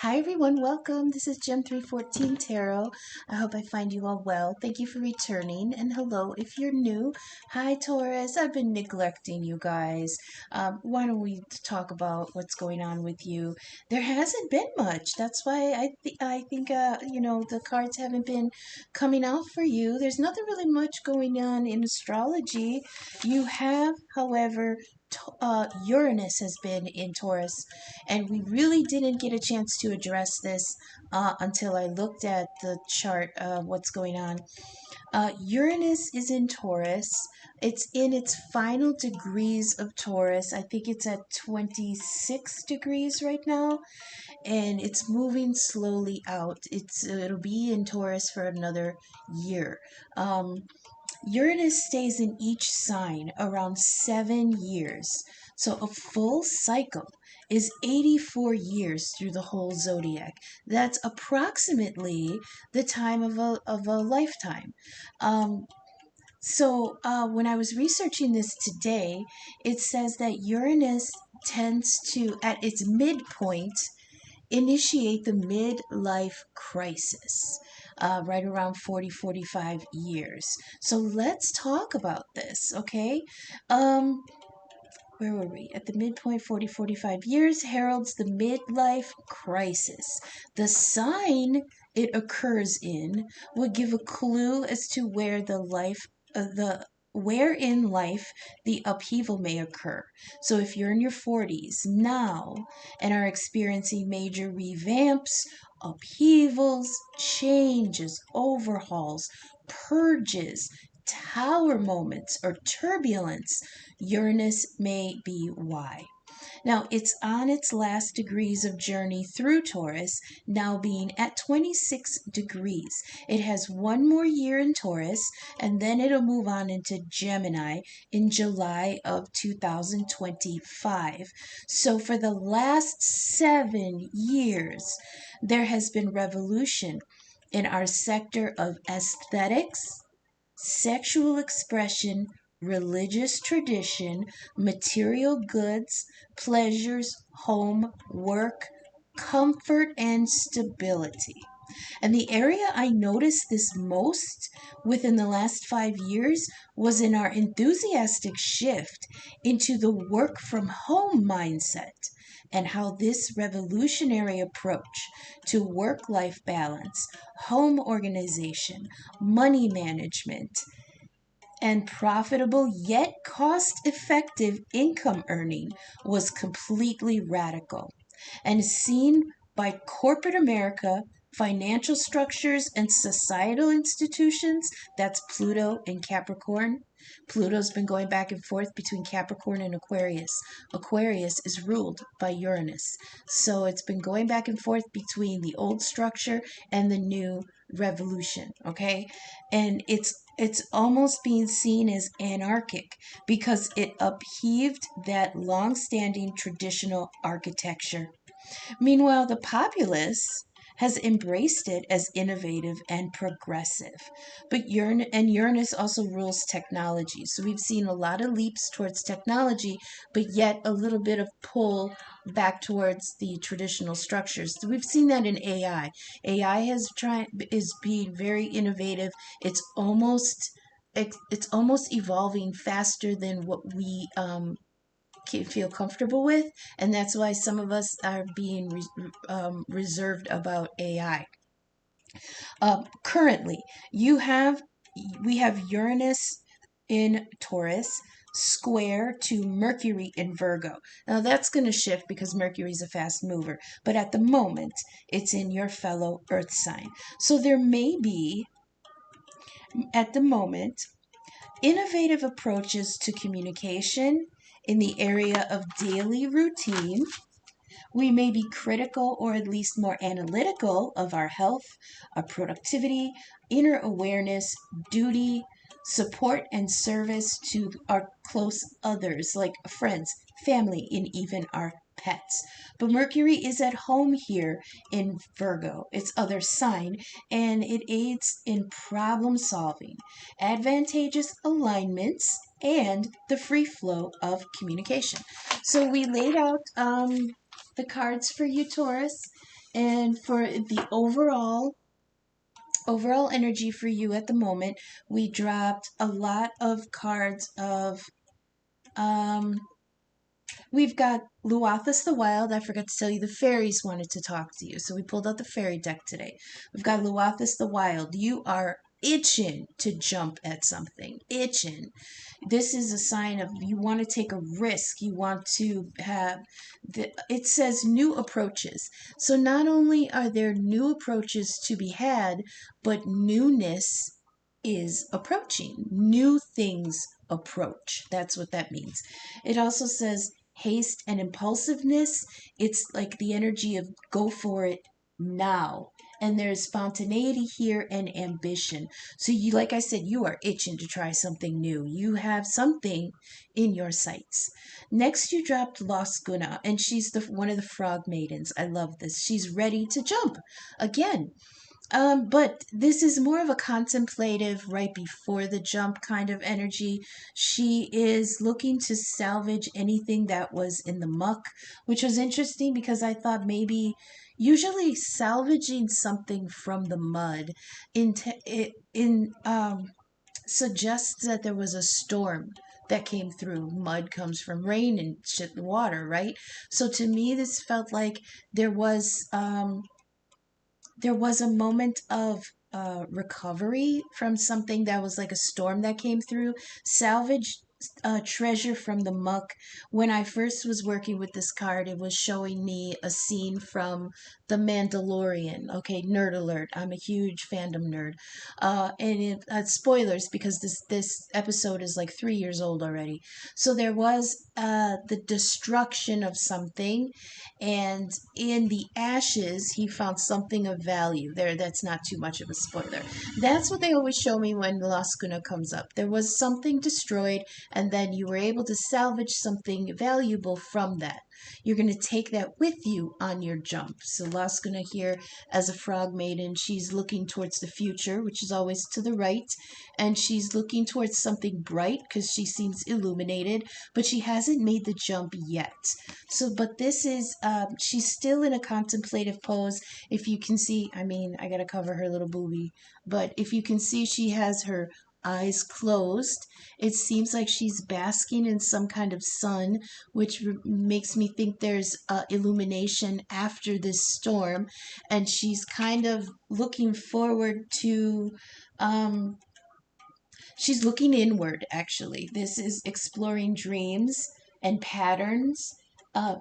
Hi everyone, welcome. This is Gem 314 Tarot. I hope I find you all well. Thank you for returning, and hello if you're new. Hi Taurus, I've been neglecting you guys. Why don't we talk about what's going on with you? There hasn't been much. That's why I think the cards haven't been coming out for you. There's nothing really much going on in astrology. You have, however, Uranus has been in Taurus, and we really didn't get a chance to address this until I looked at the chart of what's going on. Uranus is in Taurus. It's in its final degrees of Taurus. I think it's at 26 degrees right now, and it's moving slowly out. It'll be in Taurus for another year. Uranus stays in each sign around 7 years. So a full cycle is 84 years through the whole zodiac. That's approximately the time of a lifetime. When I was researching this today, it says that Uranus tends to, at its midpoint, initiate the midlife crisis right around 40-45 years. So let's talk about this, okay? Where were we? At the midpoint, 40-45 years heralds the midlife crisis. The sign it occurs in would give a clue as to where the where in life the upheaval may occur. So if you're in your 40s now and are experiencing major revamps, upheavals, changes, overhauls, purges, tower moments, or turbulence, Uranus may be why. Now, it's on its last degrees of journey through Taurus, now being at 26 degrees. It has one more year in Taurus, and then it'll move on into Gemini in July of 2025. So, for the last 7 years, there has been revolution in our sector of aesthetics, sexual expression, religious tradition, material goods, pleasures, home, work, comfort, and stability. And the area I noticed this most within the last 5 years was in our enthusiastic shift into the work from home mindset, and how this revolutionary approach to work life balance, home organization, money management, and profitable yet cost effective income earning was completely radical and seen by corporate America, financial structures, and societal institutions. That's Pluto and Capricorn. Pluto's been going back and forth between Capricorn and Aquarius. Aquarius is ruled by Uranus. So it's been going back and forth between the old structure and the new revolution, okay? And it's almost being seen as anarchic because it upheaved that long-standing traditional architecture. Meanwhile, the populace has embraced it as innovative and progressive. But Uranus also rules technology. So we've seen a lot of leaps towards technology, but yet a little bit of pull back towards the traditional structures. So we've seen that in AI. AI is being very innovative. It's almost evolving faster than what we feel comfortable with, and that's why some of us are being reserved about AI. Currently, we have Uranus in Taurus square to Mercury in Virgo. Now that's going to shift because Mercury is a fast mover, but at the moment it's in your fellow Earth sign. So there may be, at the moment, innovative approaches to communication in the area of daily routine. We may be critical or at least more analytical of our health, our productivity, inner awareness, duty, support, and service to our close others like friends, family, and even our pets. But Mercury is at home here in Virgo, its other sign, and it aids in problem solving, advantageous alignments, and the free flow of communication. So we laid out the cards for you, Taurus. And for the overall energy for you at the moment, we dropped a lot of cards of um we've got Luathus the Wild. I forgot to tell you the fairies wanted to talk to you. So we pulled out the fairy deck today. We've got Luathus the Wild. You are itching to jump at something. Itching. This is a sign of you want to take a risk. You want to have it says new approaches. So not only are there new approaches to be had, but newness is approaching. New things approach. That's what that means. It also says haste and impulsiveness. It's like the energy of go for it now. And there's spontaneity here and ambition. So you, like I said, you are itching to try something new. You have something in your sights. Next, you dropped Lost Guna, and she's the one of the frog maidens. I love this. She's ready to jump again. But this is more of a contemplative, right before the jump kind of energy. She is looking to salvage anything that was in the muck, which was interesting because I thought maybe usually salvaging something from the mud in suggests that there was a storm that came through. Mud comes from rain and shit and water, right? So to me, this felt like there was um, there was a moment of recovery from something that was like a storm that came through. Salvage treasure from the muck. When I first was working with this card, it was showing me a scene from The Mandalorian. Okay, nerd alert. I'm a huge fandom nerd. Spoilers because this episode is like 3 years old already. So there was the destruction of something, and in the ashes he found something of value there. That's not too much of a spoiler. That's what they always show me when the Laskuna comes up. There was something destroyed, and then you were able to salvage something valuable from that. You're going to take that with you on your jump. So Laskuna here as a frog maiden, she's looking towards the future, which is always to the right, and she's looking towards something bright because she seems illuminated, but she hasn't made the jump yet. So, but this is, she's still in a contemplative pose. If you can see, I mean, I gotta cover her little boobie, but if you can see, she has her eyes closed. It seems like she's basking in some kind of sun, which makes me think there's illumination after this storm, and she's kind of looking forward to um, she's looking inward, actually. This is exploring dreams and patterns.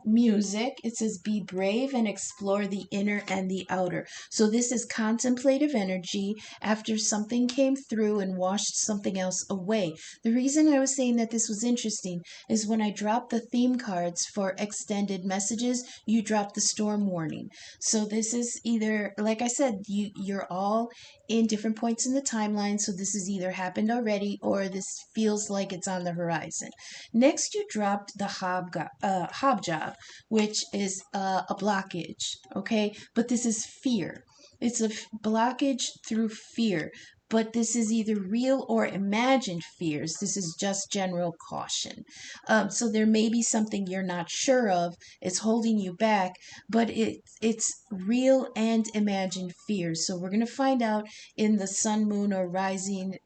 Music. It says, be brave and explore the inner and the outer. So, this is contemplative energy after something came through and washed something else away. The reason I was saying that this was interesting is when I dropped the theme cards for extended messages, you dropped the storm warning. So, this is either, like I said, you're all in different points in the timeline. So this has either happened already or this feels like it's on the horizon. Next, you dropped the hobjob, which is a blockage. Okay, but this is fear. It's a blockage through fear. But this is either real or imagined fears. This is just general caution. So there may be something you're not sure of. It's holding you back, but it's real and imagined fears. So we're going to find out in the sun, moon, or rising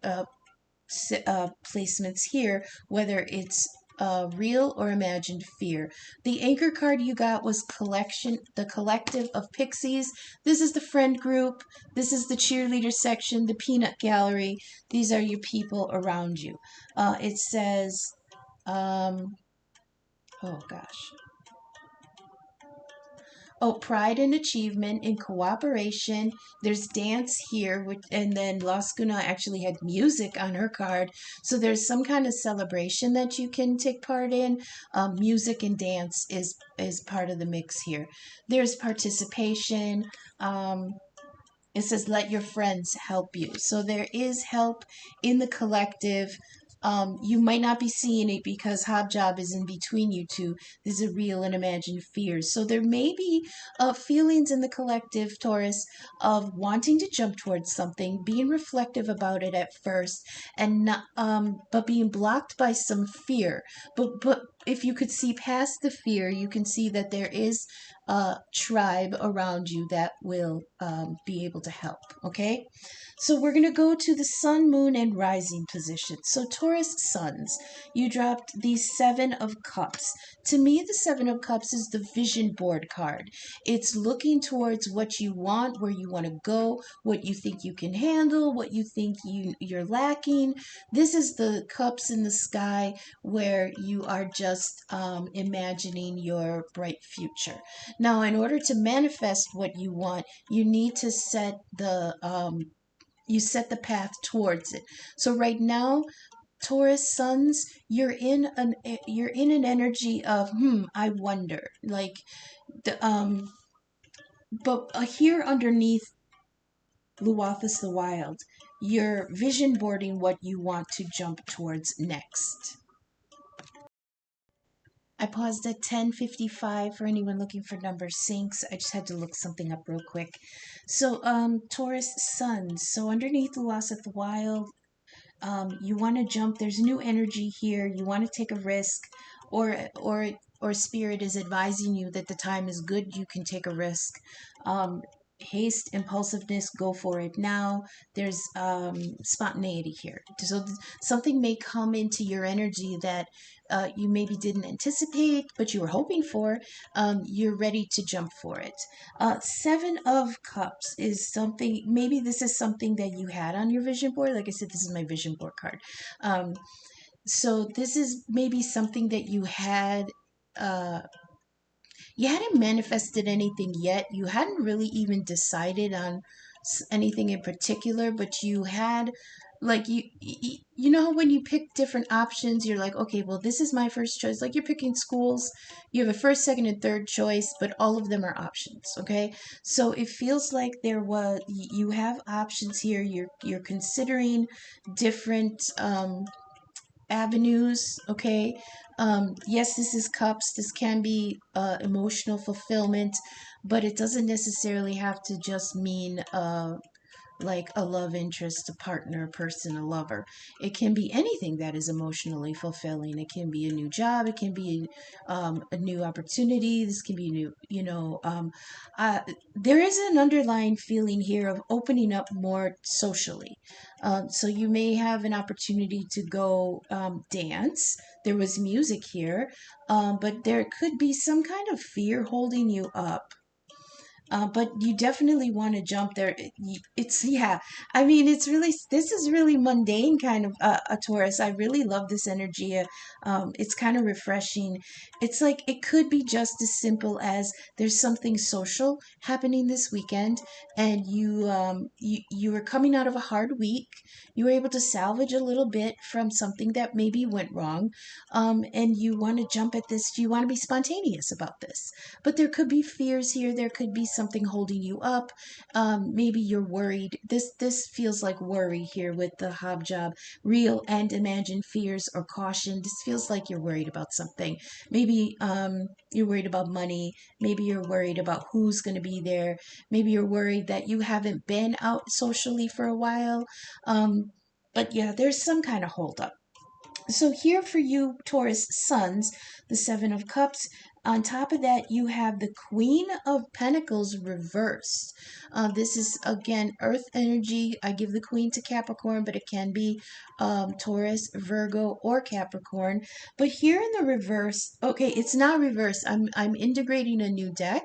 placements here whether it's real or imagined fear. The anchor card you got was collection, the collective of pixies. This is the friend group. This is the cheerleader section, the peanut gallery. These are your people around you. It says, oh gosh. Oh, pride and achievement in cooperation. There's dance here, and then Laskuna actually had music on her card. So there's some kind of celebration that you can take part in. Music and dance is part of the mix here. There's participation. It says, let your friends help you. So there is help in the collective. You might not be seeing it because Hobjob is in between you two. These are real and imagined fears. So there may be feelings in the collective, Taurus, of wanting to jump towards something, being reflective about it at first, and not, but being blocked by some fear. But if you could see past the fear, you can see that there is a tribe around you that will be able to help. Okay, so we're going to go to the sun, moon, and rising position. So Taurus suns, you dropped the Seven of Cups. To me, the Seven of Cups is the vision board card. It's looking towards what you want, where you want to go, what you think you can handle, what you think you're lacking. This is the cups in the sky where you are just imagining your bright future. Now, in order to manifest what you want, you need to set the path towards it. So right now, Taurus suns, you're in an energy of I wonder, like the but here underneath Luathus the Wild, you're vision boarding what you want to jump towards next. I paused at 10:55 for anyone looking for number syncs. I just had to look something up real quick. So, Taurus suns. So underneath the loss of the wild, you want to jump. There's new energy here. You want to take a risk, or spirit is advising you that the time is good. You can take a risk. Haste, impulsiveness, go for it now. There's spontaneity here. So something may come into your energy that you maybe didn't anticipate, but you were hoping for. You're ready to jump for it. Seven of Cups is something, maybe this is something that you had on your vision board. Like I said, this is my vision board card. So this is maybe something that uh, you hadn't manifested anything yet. You hadn't really even decided on anything in particular, but you had like you know when you pick different options, you're like, okay, well, this is my first choice. Like you're picking schools, you have a first, second, and third choice, but all of them are options. Okay, so it feels like you have options here. You're considering different avenues. Okay, yes, this is cups. This can be emotional fulfillment, but it doesn't necessarily have to just mean like a love interest, a partner, a person, a lover. It can be anything that is emotionally fulfilling. It can be a new job. It can be a new opportunity. This can be new, uh, there is an underlying feeling here of opening up more socially. So you may have an opportunity to go dance. There was music here, but there could be some kind of fear holding you up, but you definitely want to jump there. It's, yeah. I mean, this is really mundane kind of a Taurus. I really love this energy. It's kind of refreshing. It's like it could be just as simple as there's something social happening this weekend, and you were coming out of a hard week. You were able to salvage a little bit from something that maybe went wrong, and you want to jump at this. You want to be spontaneous about this, but there could be fears here. There could be something holding you up. Maybe you're worried. This feels like worry here with the hobjob. Real and imagined fears or caution. This feels like you're worried about something. Maybe you're worried about money. Maybe you're worried about who's going to be there. Maybe you're worried that you haven't been out socially for a while. But yeah, there's some kind of holdup. So here for you, Taurus suns, the Seven of Cups. On top of that, you have the Queen of Pentacles reversed. This is, again, Earth energy. I give the Queen to Capricorn, but it can be Taurus, Virgo, or Capricorn. But here in the reverse, okay, it's not reverse. I'm integrating a new deck.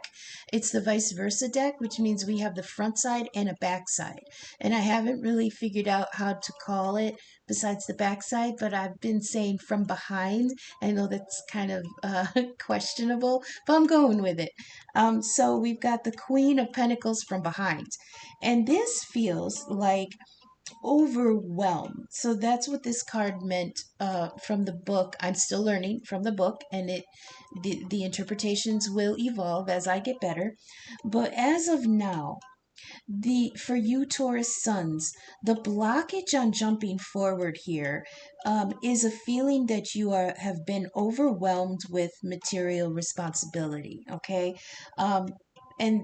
It's the vice versa deck, which means we have the front side and a back side. And I haven't really figured out how to call it besides the backside, but I've been saying from behind. I know that's kind of questionable, but I'm going with it. So we've got the Queen of Pentacles from behind, and this feels like overwhelmed. So that's what this card meant from the book. I'm still learning from the book, and the interpretations will evolve as I get better. But as of now, the for you Taurus suns, the blockage on jumping forward here is a feeling that you have been overwhelmed with material responsibility. Okay, and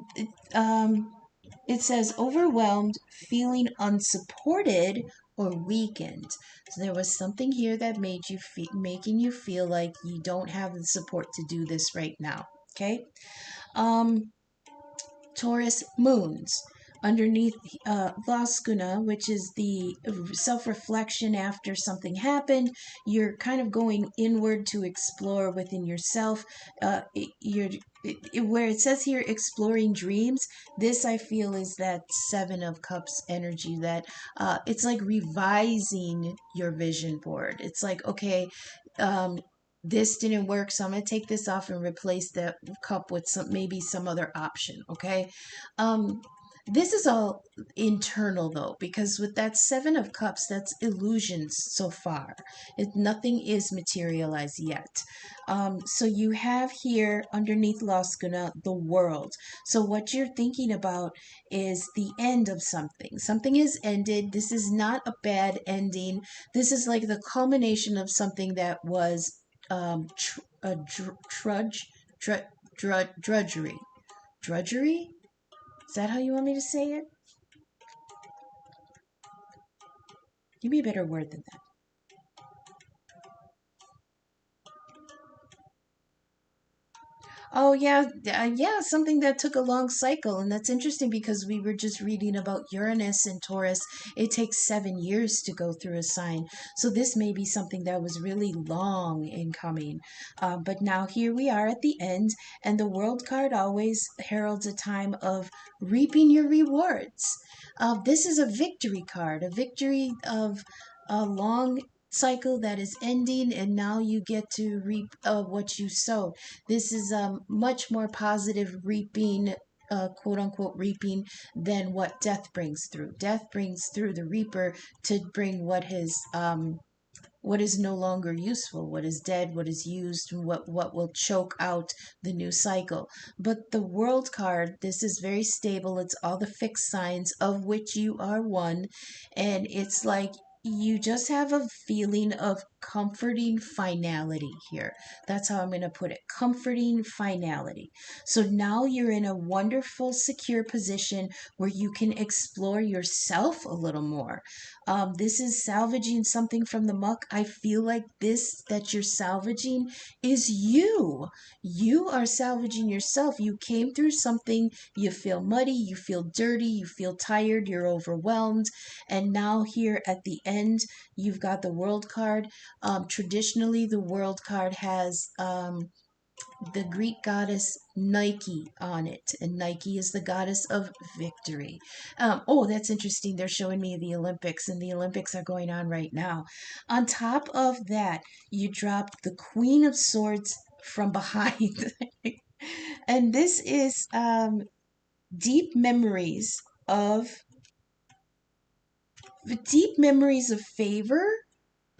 it says overwhelmed, feeling unsupported or weakened. So there was something here that making you feel like you don't have the support to do this right now. Okay. Um, Taurus moons underneath Vaskuna, which is the self reflection after something happened. You're kind of going inward to explore within yourself. Where it says here exploring dreams, this I feel is that Seven of Cups energy, that it's like revising your vision board. It's like, okay, um, this didn't work, so I'm going to take this off and replace the cup with some other option. Okay. um this is all internal though, because with that Seven of Cups, that's illusions so far. Nothing is materialized yet. So you have here underneath Laskuna the world. So what you're thinking about is the end of something. Something has ended. This is not a bad ending. This is like the culmination of something that was a drudgery. Drudgery? Is that how you want me to say it? Give me a better word than that. Oh yeah, yeah, something that took a long cycle, and that's interesting because we were just reading about Uranus and Taurus. It takes 7 years to go through a sign, so this may be something that was really long in coming. But now here we are at the end, and the World card always heralds a time of reaping your rewards. This is a victory card, a victory of a long cycle that is ending, and now you get to reap what you sow. This is much more positive reaping, quote unquote reaping, than what death brings through. Death brings through the reaper to bring what is no longer useful, what is dead, what is used, what will choke out the new cycle. But the World card, this is very stable. It's all the fixed signs of which you are one, and it's like you just have a feeling of comforting finality here. That's how I'm going to put it. Comforting finality. So now you're in a wonderful, secure position where you can explore yourself a little more. This is salvaging something from the muck. I feel like this that you're salvaging is you. You are salvaging yourself. You came through something, you feel muddy, you feel dirty, you feel tired, you're overwhelmed. And now, here at the end, you've got the World card. Traditionally, the World card has the Greek goddess Nike on it, and Nike is the goddess of victory. Oh, that's interesting. They're showing me the Olympics, and the Olympics are going on right now. On top of that, you dropped the Queen of Swords from behind. And this is deep memories of favor,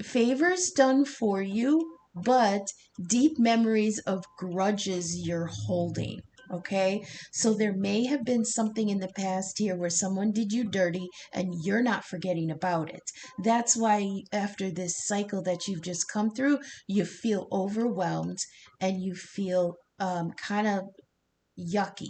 favors done for you, but deep memories of grudges you're holding. Okay, so there may have been something in the past here where someone did you dirty and you're not forgetting about it. That's why, after this cycle that you've just come through, you feel overwhelmed and you feel kind of yucky.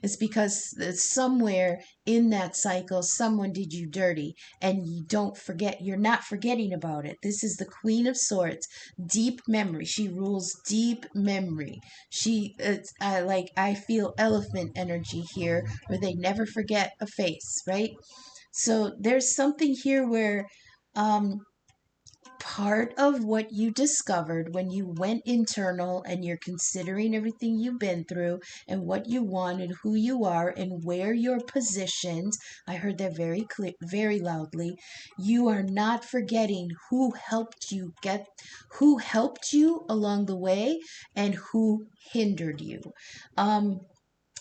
It's because somewhere in that cycle someone did you dirty, and you don't forget, you're not forgetting about it. This is the Queen of Swords, deep memory. She rules deep memory. I feel elephant energy here, where they never forget a face, right? So there's something here where um part of what you discovered when you went internal and you're considering everything you've been through and what you want and who you are and where you're positioned. I heard that very clear, very loudly. You are not forgetting who helped you along the way and who hindered you. Um,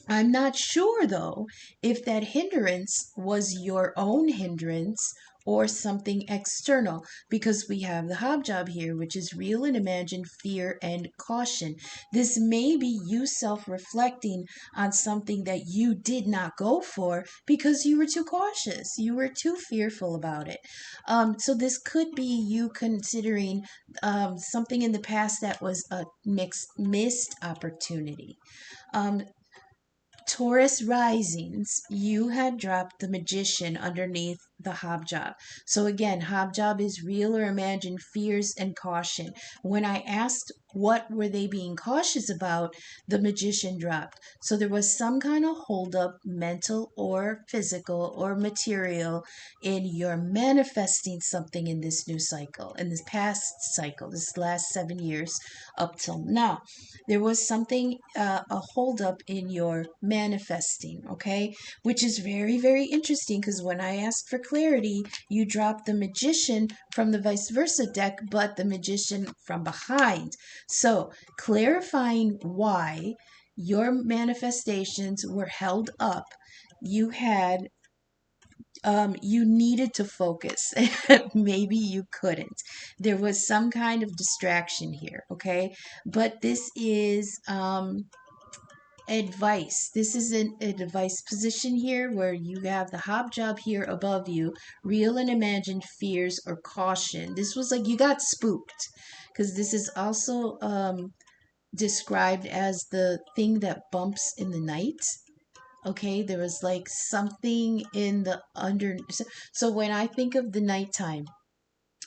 I'm not sure, though, if that hindrance was your own hindrance or something external, because we have the hobjob here, which is real and imagined fear and caution. This may be you self reflecting on something that you did not go for because you were too cautious, you were too fearful about it. So, this could be you considering something in the past that was a missed opportunity. Um, Taurus risings, you had dropped the magician underneath the hobjob. So again, hobjob is real or imagined fears and caution. When I asked what were they being cautious about, the magician dropped. So there was some kind of holdup, mental or physical or material, in your manifesting something in this new cycle, in this past cycle, this last 7 years up till now. There was something, a holdup in your manifesting, okay? Which is very, very interesting because when I asked for clarity, you dropped the magician from the vice versa deck, but the magician from behind. So clarifying why your manifestations were held up, you had you needed to focus. Maybe you couldn't. There was some kind of distraction here, okay? But this is advice. This is an advice position here where you have the hobjob here above you, real and imagined fears or caution. This was like you got spooked because this is also described as the thing that bumps in the night. Okay, there was like something in the under. So when I think of the nighttime,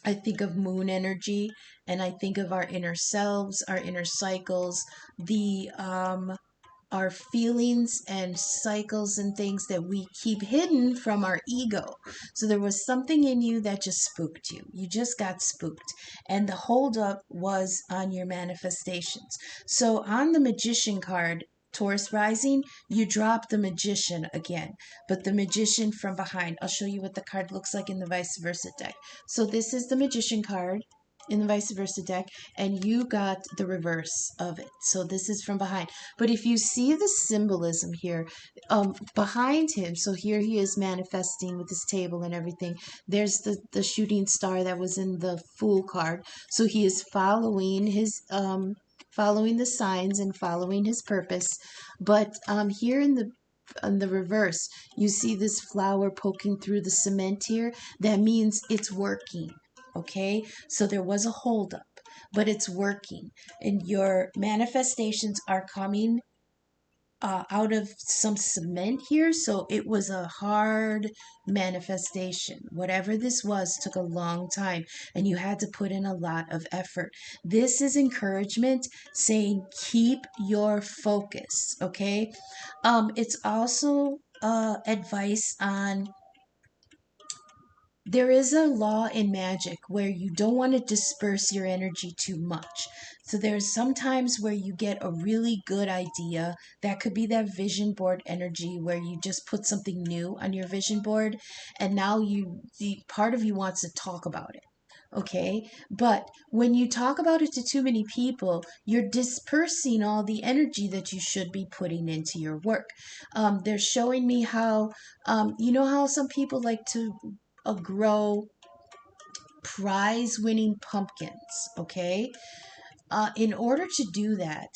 I think of moon energy, and I think of our inner selves, our inner cycles, the our feelings and cycles and things that we keep hidden from our ego. So there was something in you that just spooked you. You just got spooked. And the holdup was on your manifestations. So on the magician card, Taurus rising, you drop the magician again, but the magician from behind. I'll show you what the card looks like in the vice versa deck. So this is the magician card in the vice versa deck, and you got the reverse of it. So this is from behind. But if you see the symbolism here, behind him, so here he is manifesting with his table and everything. There's the shooting star that was in the Fool card. So he is following his following the signs and following his purpose. But here in the reverse, you see this flower poking through the cement here. That means it's working. Okay, so there was a holdup, but it's working, and your manifestations are coming out of some cement here. So it was a hard manifestation. Whatever this was took a long time, and you had to put in a lot of effort. This is encouragement saying keep your focus. Okay, it's also advice on, there is a law in magic where you don't want to disperse your energy too much. So there's sometimes where you get a really good idea. That could be that vision board energy where you just put something new on your vision board, and now the part of you wants to talk about it. Okay, but when you talk about it to too many people, you're dispersing all the energy that you should be putting into your work. They're showing me how, you know how some people like to grow prize winning pumpkins, okay? In order to do that,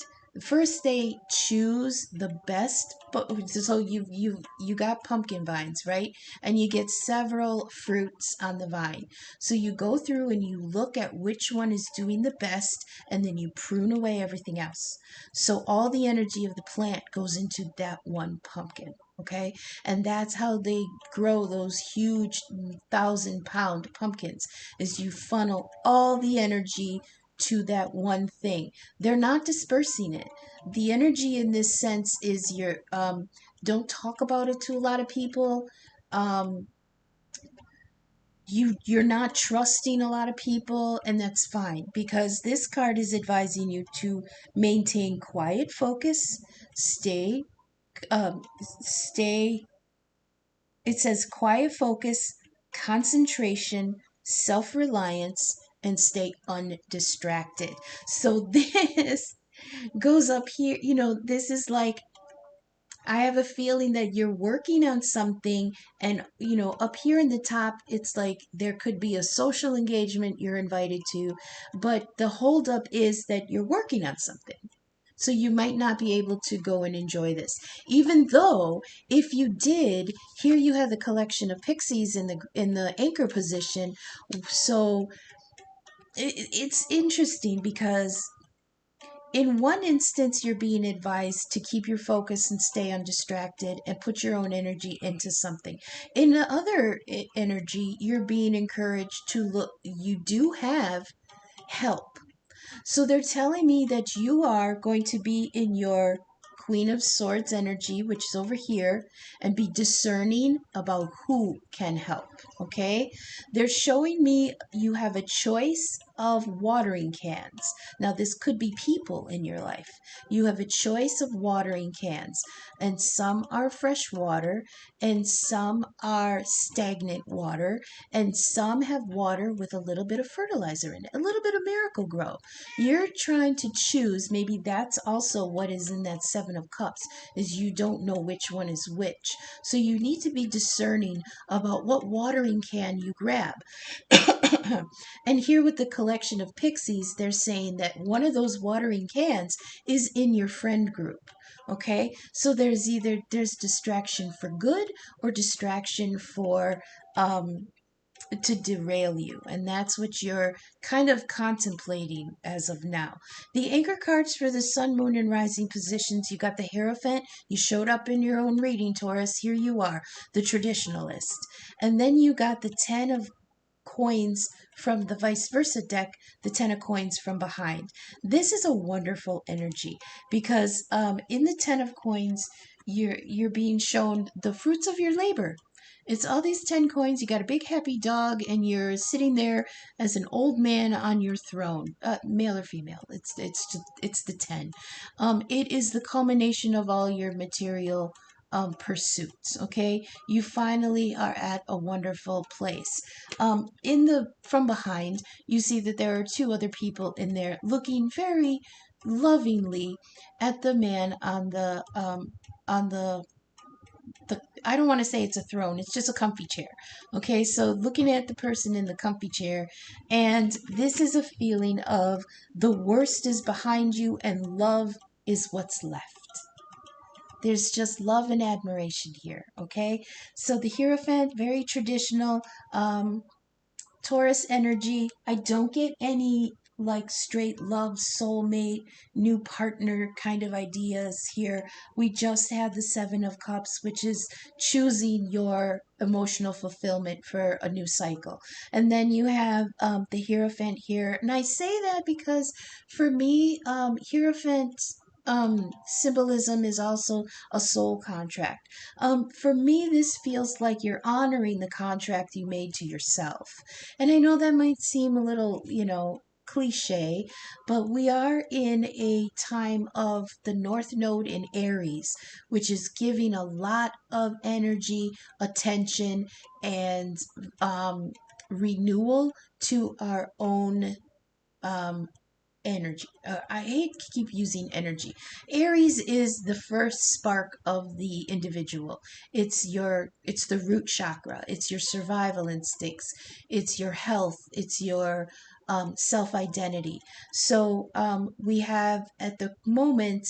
first they choose the best. But so you got pumpkin vines, right? And you get several fruits on the vine. So you go through and you look at which one is doing the best, and then you prune away everything else. So all the energy of the plant goes into that one pumpkin. Okay, and that's how they grow those huge 1,000-pound pumpkins. Is you funnel all the energy to that one thing. They're not dispersing it. The energy in this sense is your don't talk about it to a lot of people. Um, you're not trusting a lot of people, and that's fine, because this card is advising you to maintain quiet focus, stay um, stay it says quiet focus, concentration, self-reliance, and stay undistracted. So this goes up here. This is like, I have a feeling that you're working on something, and up here in the top, it's like there could be a social engagement you're invited to, but the holdup is that you're working on something. So you might not be able to go and enjoy this. Even though if you did, here you have the collection of pixies in the anchor position. So it's interesting because In one instance, you're being advised to keep your focus and stay undistracted and put your own energy into something. In the other energy, you're being encouraged to look, you do have help. So they're telling me that you are going to be in your Queen of Swords energy, which is over here, and be discerning about who can help. Okay? They're showing me you have a choice of watering cans. Now, this could be people in your life. You have a choice of watering cans, and some are fresh water, and some are stagnant water, and some have water with a little bit of fertilizer in it, a little bit of Miracle Grow. You're trying to choose. Maybe that's also what is in that Seven of Cups, is you don't know which one is which. So you need to be discerning about what watering can you grab. And here with the collection of pixies, they're saying that one of those watering cans is in your friend group. Okay, so there's distraction for good or distraction for to derail you, and that's what you're kind of contemplating as of now. The anchor cards for the sun, moon, and rising positions, you got the Hierophant. You showed up in your own reading, Taurus. Here you are, the traditionalist. And then you got the 10 of coins from the vice versa deck, the 10 of coins from behind. This is a wonderful energy because in the 10 of coins, you're being shown the fruits of your labor. It's all these 10 coins. You got a big happy dog, and you're sitting there as an old man on your throne, male or female. It's the 10. It is the culmination of all your material pursuits. Okay, you finally are at a wonderful place. In the from behind, you see that there are two other people in there looking very lovingly at the man on the I don't want to say it's a throne, it's just a comfy chair. Okay, so looking at the person in the comfy chair, and this is a feeling of the worst is behind you and love is what's left. There's just love and admiration here. Okay, so the Hierophant, very traditional. Taurus energy. I don't get any like straight love, soulmate, new partner kind of ideas here. We just had the Seven of Cups, which is choosing your emotional fulfillment for a new cycle. And then you have the Hierophant here. And I say that because for me, Hierophant symbolism is also a soul contract. For me, this feels like you're honoring the contract you made to yourself. And I know that might seem a little, cliche, but we are in a time of the North Node in Aries, which is giving a lot of energy, attention, and renewal to our own um, energy. I hate to keep using energy. Aries is the first spark of the individual. It's the root chakra. It's your survival instincts. It's your health. It's your self-identity. So we have at the moment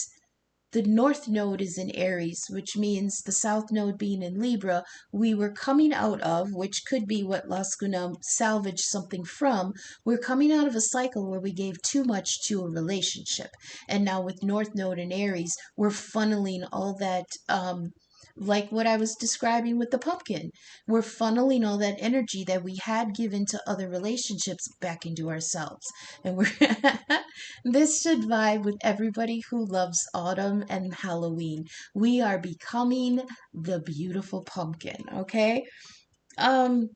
the North Node is in Aries, which means the South Node being in Libra, we were coming out of, which could be what Lascuna salvaged something from, we're coming out of a cycle where we gave too much to a relationship. And now with North Node in Aries, we're funneling all that, like what I was describing with the pumpkin. We're funneling all that energy that we had given to other relationships back into ourselves. And we're this should vibe with everybody who loves autumn and Halloween. We are becoming the beautiful pumpkin, okay? Um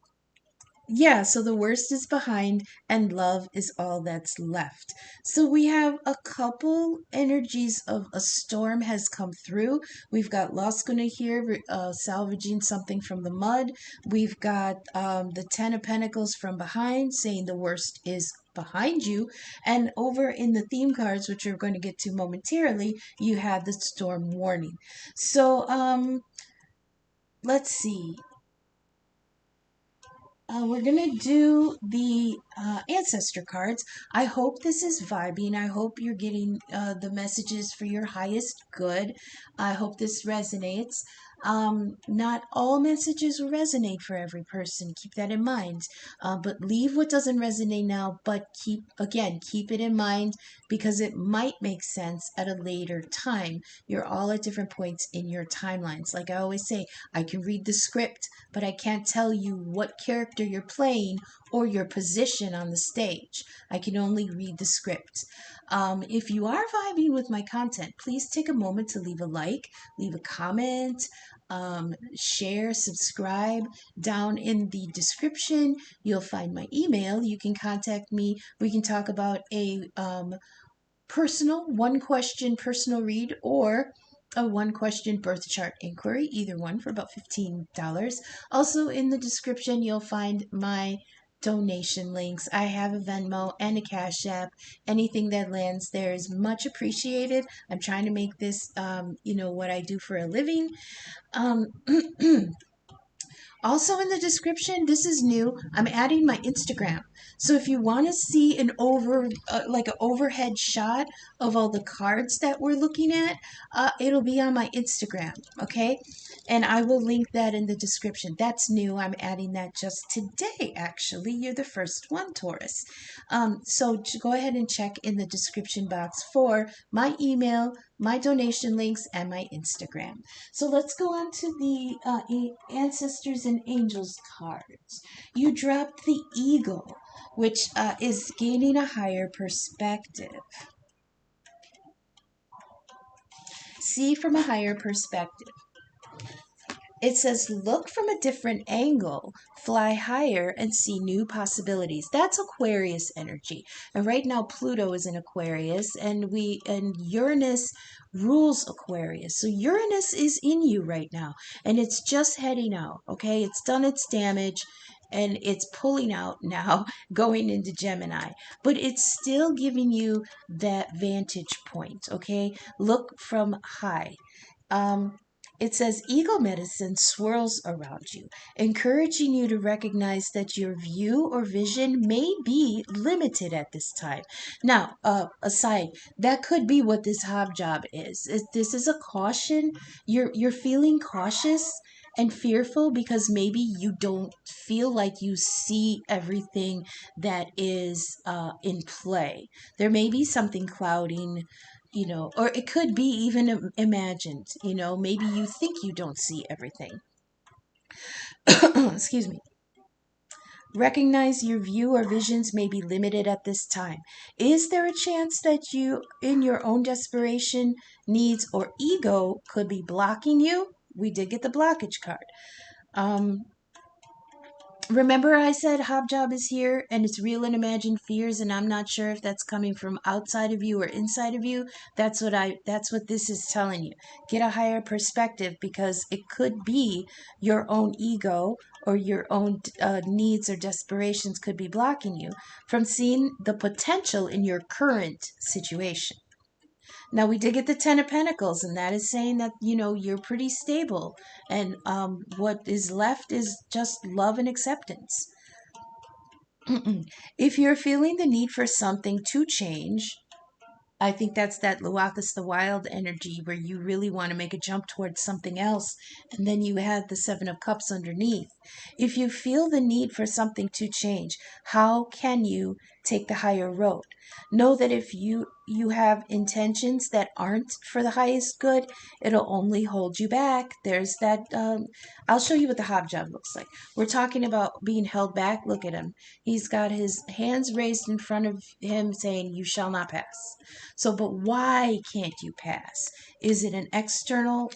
yeah, so the worst is behind and love is all that's left. So we have a couple energies of a storm has come through. We've got Laskuna here salvaging something from the mud. We've got the Ten of Pentacles from behind saying the worst is behind you. And over in the theme cards, which we're going to get to momentarily, you have the storm warning. So let's see. We're going to do the ancestor cards. I hope this is vibing. I hope you're getting the messages for your highest good. I hope this resonates. Not all messages will resonate for every person. Keep that in mind. But leave what doesn't resonate now, but keep it in mind because it might make sense at a later time. You're all at different points in your timelines. Like I always say, I can read the script, but I can't tell you what character you're playing or your position on the stage. I can only read the script. If you are vibing with my content, please take a moment to leave a like, leave a comment, share, subscribe. Down in the description, you'll find my email. You can contact me. We can talk about a personal, one question personal read or a one question birth chart inquiry, either one for about $15. Also, in the description, you'll find my donation links. I have a Venmo and a Cash App. Anything that lands there is much appreciated. I'm trying to make this, what I do for a living. Um, Also in the description, this is new. I'm adding my Instagram. So if you want to see like an overhead shot of all the cards that we're looking at, it'll be on my Instagram, okay? And I will link that in the description. That's new. I'm adding that just today, actually. You're the first one, Taurus. So go ahead and check in the description box for my email, my donation links, and my Instagram. So let's go on to the Ancestors and Angels cards. You dropped the Eagle, which is gaining a higher perspective. See from a higher perspective. It says, look from a different angle, fly higher, and see new possibilities. That's Aquarius energy. And right now, Pluto is in Aquarius, and Uranus rules Aquarius. So Uranus is in you right now, and it's just heading out. Okay, it's done its damage. And it's pulling out now, going into Gemini. But it's still giving you that vantage point, okay? Look from high. It says eagle medicine swirls around you, encouraging you to recognize that your view or vision may be limited at this time. Now, aside, that could be what this hobjob is. This is a caution. You're feeling cautious and fearful because maybe you don't feel like you see everything that is in play. There may be something clouding, or it could be even imagined, maybe you think you don't see everything. Excuse me. Recognize your view or visions may be limited at this time. Is there a chance that you, in your own desperation, needs, or ego could be blocking you? We did get the blockage card. Remember I said hobjob is here and it's real and imagined fears, and I'm not sure if that's coming from outside of you or inside of you. That's what this is telling you. Get a higher perspective because it could be your own ego or your own needs or desperations could be blocking you from seeing the potential in your current situation. Now we did get the Ten of Pentacles, and that is saying that you're pretty stable, and what is left is just love and acceptance. If you're feeling the need for something to change, I think that's that Luathis the Wild energy where you really want to make a jump towards something else, and then you have the Seven of Cups underneath. If you feel the need for something to change, how can you take the higher road? Know that if you have intentions that aren't for the highest good, it'll only hold you back. There's that. I'll show you what the hobjob looks like. We're talking about being held back. Look at him. He's got his hands raised in front of him saying, "You shall not pass." So, but why can't you pass? Is it an external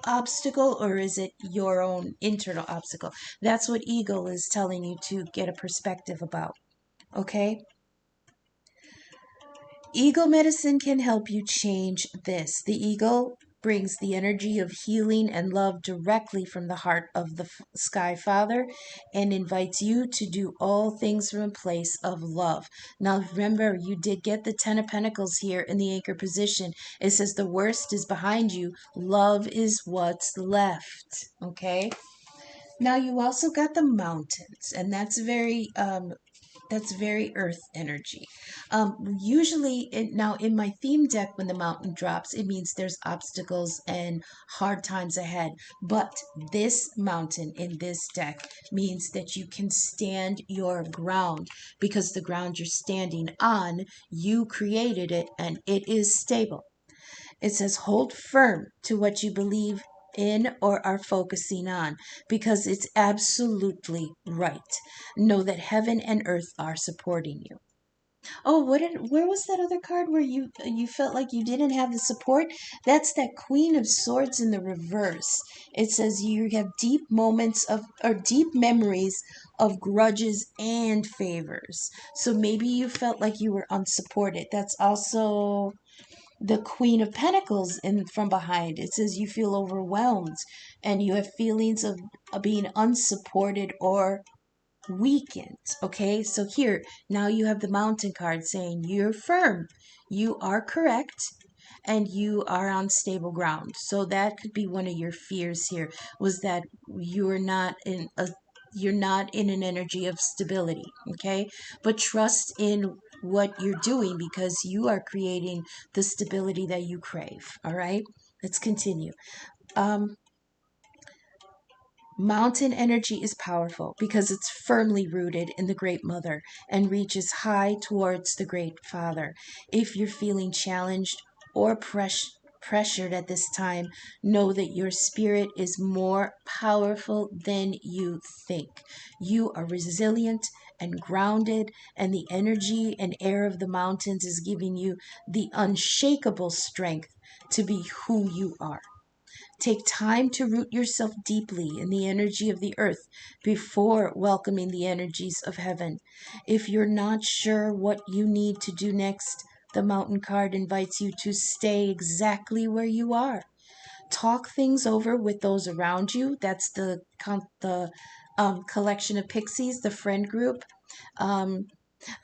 obstacle or is it your own internal obstacle? That's what Eagle is telling you to get a perspective about. Okay? Eagle medicine can help you change this. The eagle brings the energy of healing and love directly from the heart of the Sky Father and invites you to do all things from a place of love. Now remember, you did get the Ten of Pentacles here in the anchor position. It says the worst is behind you. Love is what's left. Okay? Now you also got the mountains, and that's very That's very earth energy. Usually, now in my theme deck, when the mountain drops, it means there's obstacles and hard times ahead. But this mountain in this deck means that you can stand your ground, because the ground you're standing on, you created it and it is stable. It says hold firm to what you believe in or are focusing on, because it's absolutely right. Know that heaven and earth are supporting you. Oh, where was that other card where you felt like you didn't have the support? That's that Queen of Swords in the reverse. It says you have deep moments of or deep memories of grudges and favors. So maybe you felt like you were unsupported. That's also the Queen of Pentacles in from behind. It says you feel overwhelmed and you have feelings of being unsupported or weakened. Okay, so here now you have the Mountain card saying you're firm, you are correct, and you are on stable ground. So that could be one of your fears here, was that you're not in a you're not in an energy of stability. Okay, but trust in what you're doing, because you are creating the stability that you crave. All right, let's continue. um Mountain energy is powerful because it's firmly rooted in the Great Mother and reaches high towards the Great Father. If you're feeling challenged or pressured at this time, know that your spirit is more powerful than you think. You are resilient and grounded, and the energy and air of the mountains is giving you the unshakable strength to be who you are. Take time to root yourself deeply in the energy of the earth before welcoming the energies of heaven. If you're not sure what you need to do next, the Mountain card invites you to stay exactly where you are. Talk things over with those around you. That's the collection of pixies, the friend group. Um,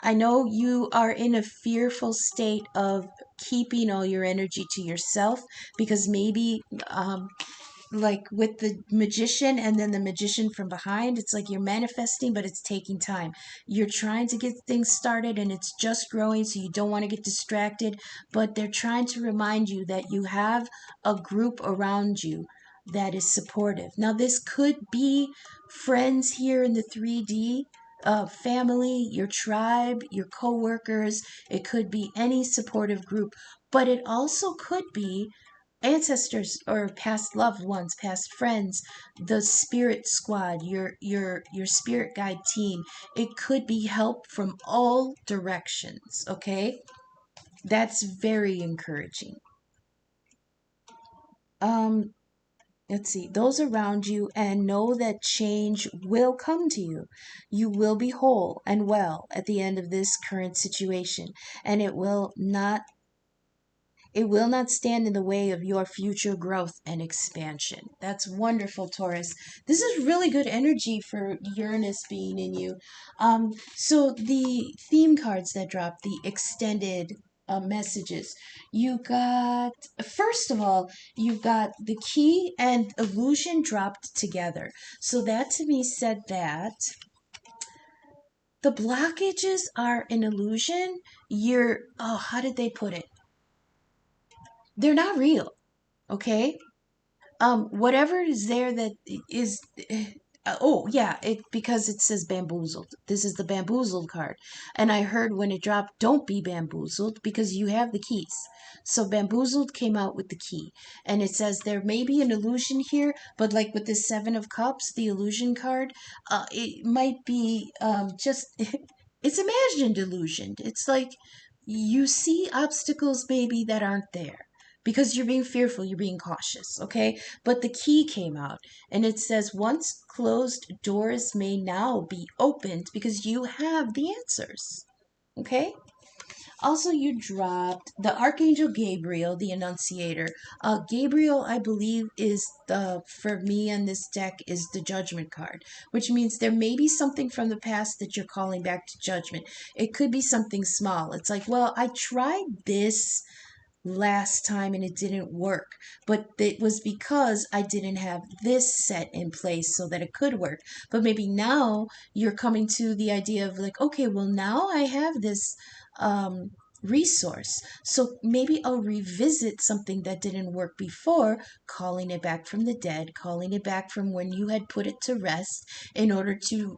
I know you are in a fearful state of keeping all your energy to yourself, because maybe like with the magician and then the magician from behind, it's like you're manifesting, but it's taking time. You're trying to get things started and it's just growing, so you don't want to get distracted, but they're trying to remind you that you have a group around you that is supportive. Now this could be friends here in the 3D, family, your tribe, your co-workers. It could be any supportive group, but it also could be ancestors or past loved ones, past friends, the spirit squad, your spirit guide team. It could be help from all directions. Okay, that's very encouraging. um let's see, those around you, and know that change will come to you. You will be whole and well at the end of this current situation, and it will not stand in the way of your future growth and expansion. That's wonderful, Taurus. This is really good energy for Uranus being in you. So the theme cards that drop, the extended messages, you got, first of all, you've got the key and illusion dropped together. So that to me said that the blockages are an illusion. How did they put it? They're not real. Okay, whatever is there that is oh yeah, it because it says bamboozled. This is the bamboozled card, and I heard when it dropped, don't be bamboozled, because you have the keys. So bamboozled came out with the key, and it says there may be an illusion here, but like with the 7 of Cups, the illusion card, it might be just it's imagined illusioned. It's like you see obstacles maybe that aren't there because you're being fearful, you're being cautious, okay? But the key came out, and it says once closed doors may now be opened because you have the answers, okay? Also, you dropped the Archangel Gabriel, the Annunciator. Gabriel, I believe, is for me on this deck, is the Judgment card, which means there may be something from the past that you're calling back to judgment. It could be something small. It's like, well, I tried this last time and it didn't work. But it was because I didn't have this set in place so that it could work. But maybe now you're coming to the idea of like, okay, well, now I have this resource. So maybe I'll revisit something that didn't work before, calling it back from the dead, calling it back from when you had put it to rest in order to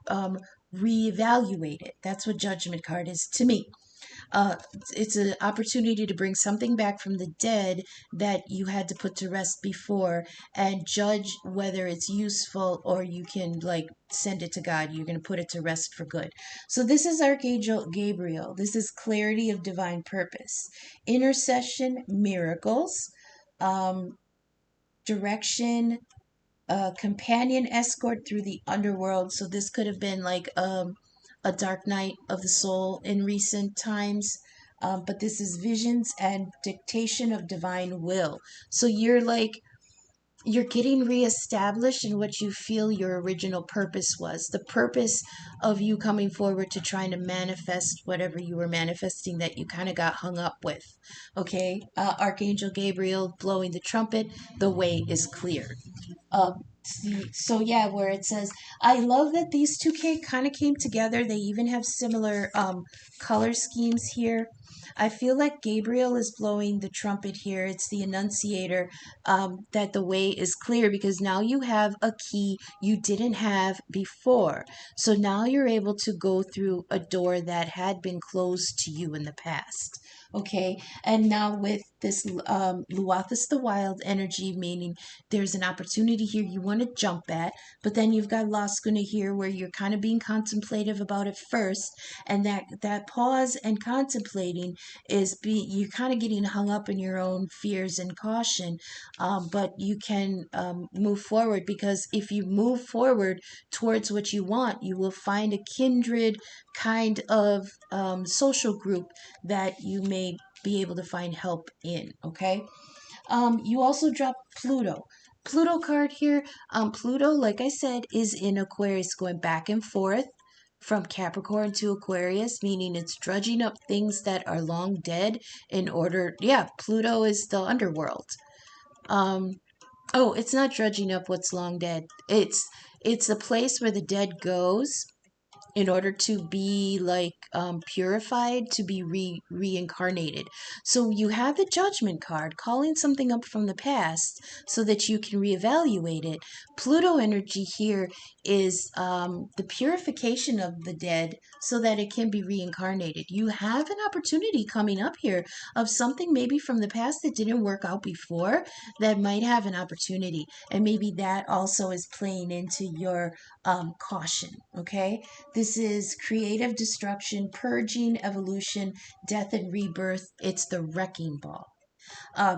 reevaluate it. That's what judgment card is to me. Uh, it's an opportunity to bring something back from the dead that you had to put to rest before and judge whether it's useful or you can like send it to God. You're going to put it to rest for good. So this is Archangel Gabriel. This is clarity of divine purpose, intercession, miracles, um, direction, companion escort through the underworld. So this could have been like a dark night of the soul in recent times. But this is visions and dictation of divine will. So you're getting reestablished in what you feel your original purpose was. The purpose of you coming forward to trying to manifest whatever you were manifesting that you kind of got hung up with. Okay? Archangel Gabriel blowing the trumpet, the way is clear. So yeah, where it says, I love that these two kind of came together. They even have similar color schemes here. I feel like Gabriel is blowing the trumpet here. It's the annunciator, that the way is clear because now you have a key you didn't have before. So now you're able to go through a door that had been closed to you in the past. Okay, and now with this Luathis the Wild energy, meaning there's an opportunity here you want to jump at, but then you've got Laskuna here where you're kind of being contemplative about it first, and that pause and contemplating is you're kind of getting hung up in your own fears and caution, but you can move forward because if you move forward towards what you want, you will find a kindred kind of social group that you may be able to find help in. Okay. You also drop Pluto. Pluto card here. Pluto, like I said, is in Aquarius, going back and forth from Capricorn to Aquarius, meaning it's drudging up things that are long dead in order. Yeah, Pluto is the underworld. Um, oh, it's not drudging up what's long dead. It's the place where the dead goes in order to be like purified, to be reincarnated. So you have the judgment card calling something up from the past so that you can reevaluate it. Pluto energy here is the purification of the dead so that it can be reincarnated. You have an opportunity coming up here of something maybe from the past that didn't work out before that might have an opportunity, and maybe that also is playing into your caution. Okay, this is creative destruction, purging, evolution, death, and rebirth. It's the wrecking ball.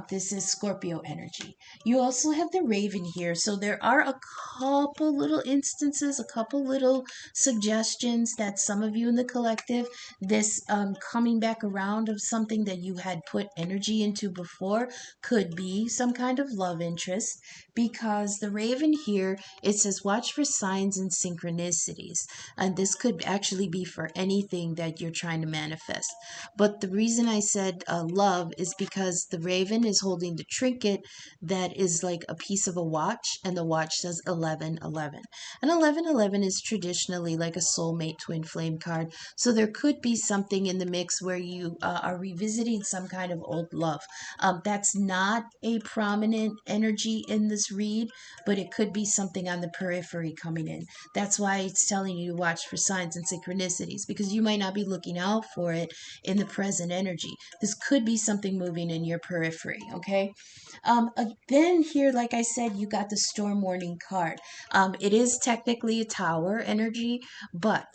This is Scorpio energy. You also have the Raven here. So there are a couple little instances, a couple little suggestions that some of you in the collective, this coming back around of something that you had put energy into before could be some kind of love interest, because the Raven here, it says watch for signs and synchronicities. And this could actually be for anything that you're trying to manifest. But the reason I said love is because the Raven is holding the trinket that is like a piece of a watch, and the watch says 1111. And 1111 is traditionally like a soulmate twin flame card. So there could be something in the mix where you are revisiting some kind of old love. That's not a prominent energy in this read, but it could be something on the periphery coming in. That's why it's telling you to watch for signs and synchronicities, because you might not be looking out for it in the present energy. This could be something moving in your periphery, okay? Then here, like I said, you got the storm warning card. It is technically a tower energy, but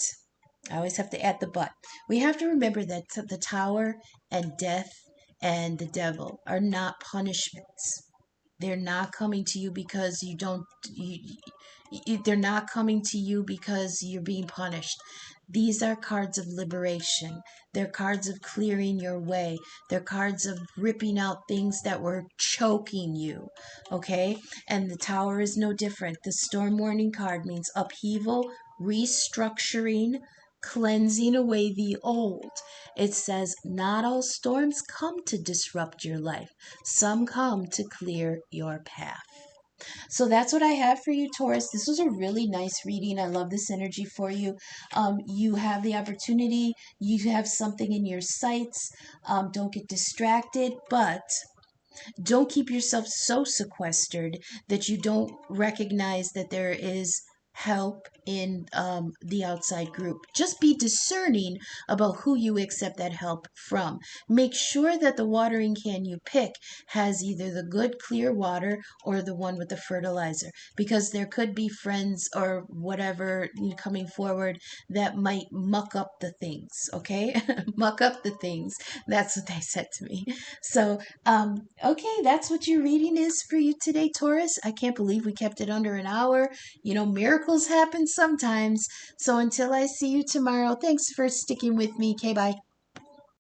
I always have to add the but. We have to remember that the tower and death and the devil are not punishments. They're not coming to you because you don't. They're not coming to you because you're being punished. These are cards of liberation. They're cards of clearing your way. They're cards of ripping out things that were choking you. Okay? And the tower is no different. The storm warning card means upheaval, restructuring, cleansing away the old. It says, not all storms come to disrupt your life. Some come to clear your path. So that's what I have for you, Taurus. This was a really nice reading. I love this energy for you. You have the opportunity. You have something in your sights. Don't get distracted, but don't keep yourself so sequestered that you don't recognize that there is help in the outside group. Just be discerning about who you accept that help from. Make sure that the watering can you pick has either the good clear water or the one with the fertilizer, because there could be friends or whatever coming forward that might muck up the things, okay? Muck up the things. That's what they said to me. So okay, that's what your reading is for you today, Taurus. I can't believe we kept it under an hour. Miracles happen sometimes. So until I see you tomorrow, thanks for sticking with me. Okay, bye.